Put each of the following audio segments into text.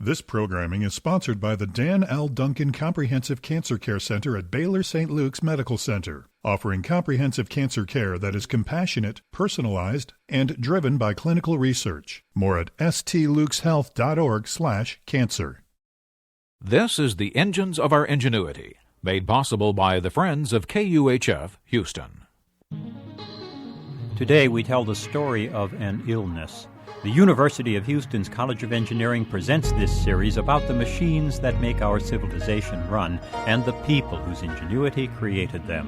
This programming is sponsored by the Dan L. Duncan Comprehensive Cancer Care Center at Baylor St. Luke's Medical Center, offering comprehensive cancer care that is compassionate, personalized, and driven by clinical research. More at stlukeshealth.org/cancer. This is the Engines of Our Ingenuity, made possible by the Friends of KUHF Houston. Today we tell the story of an illness. The University of Houston's College of Engineering presents this series about the machines that make our civilization run and the people whose ingenuity created them.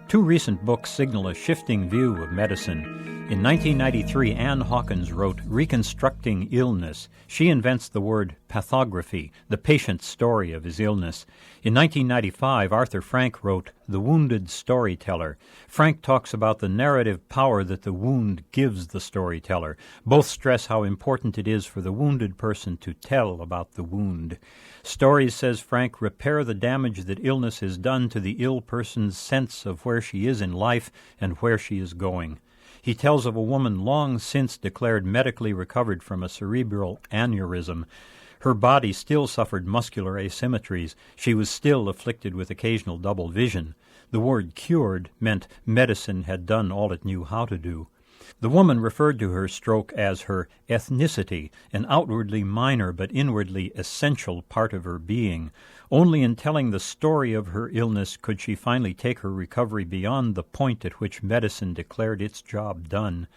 Two recent books signal a shifting view of medicine. In 1993, Anne Hawkins wrote Reconstructing Illness. She invents the word pathography, the patient's story of his illness. In 1995, Arthur Frank wrote The Wounded Storyteller. Frank talks about the narrative power that the wound gives the storyteller. Both stress how important it is for the wounded person to tell about the wound. Stories, says Frank, repair the damage that illness has done to the ill person's sense of where she is in life and where she is going. He tells of a woman long since declared medically recovered from a cerebral aneurysm. Her body still suffered muscular asymmetries. She was still afflicted with occasional double vision. The word cured meant medicine had done all it knew how to do. The woman referred to her stroke as her ethnicity, an outwardly minor but inwardly essential part of her being. Only in telling the story of her illness could she finally take her recovery beyond the point at which medicine declared its job done.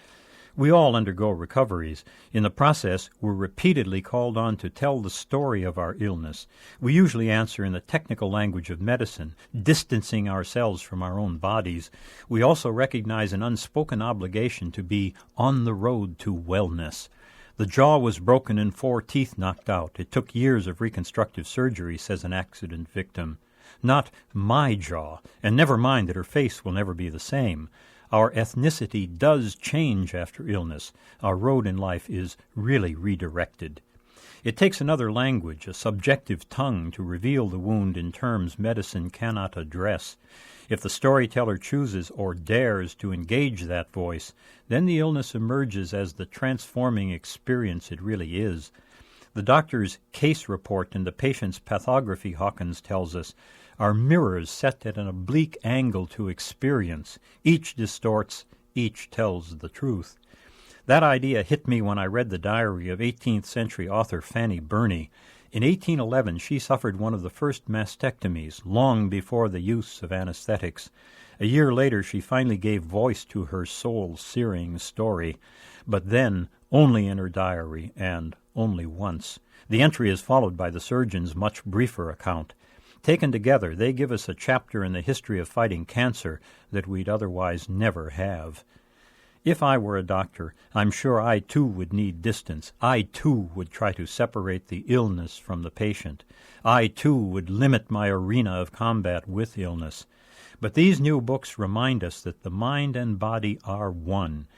We all undergo recoveries. In the process, we're repeatedly called on to tell the story of our illness. We usually answer in the technical language of medicine, distancing ourselves from our own bodies. We also recognize an unspoken obligation to be on the road to wellness. The jaw was broken and 4 teeth knocked out. It took years of reconstructive surgery, says an accident victim. Not my jaw, and never mind that her face will never be the same. Our ethnicity does change after illness. Our road in life is really redirected. It takes another language, a subjective tongue, to reveal the wound in terms medicine cannot address. If the storyteller chooses or dares to engage that voice, then the illness emerges as the transforming experience it really is. The doctor's case report and the patient's pathography, Hawkins tells us, are mirrors set at an oblique angle to experience. Each distorts, each tells the truth. That idea hit me when I read the diary of 18th century author Fanny Burney. In 1811, she suffered one of the first mastectomies, long before the use of anesthetics. A year later, she finally gave voice to her soul-searing story, but then only in her diary, and only once. The entry is followed by the surgeon's much briefer account. Taken together, they give us a chapter in the history of fighting cancer that we'd otherwise never have. If I were a doctor, I'm sure I too would need distance. I too would try to separate the illness from the patient. I too would limit my arena of combat with illness. But these new books remind us that the mind and body are one.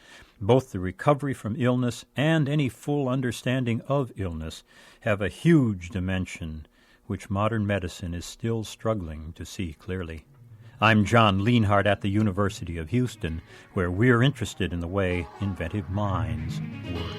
Both the recovery from illness and any full understanding of illness have a huge dimension which modern medicine is still struggling to see clearly. I'm John Lienhardt at the University of Houston, where we're interested in the way inventive minds work.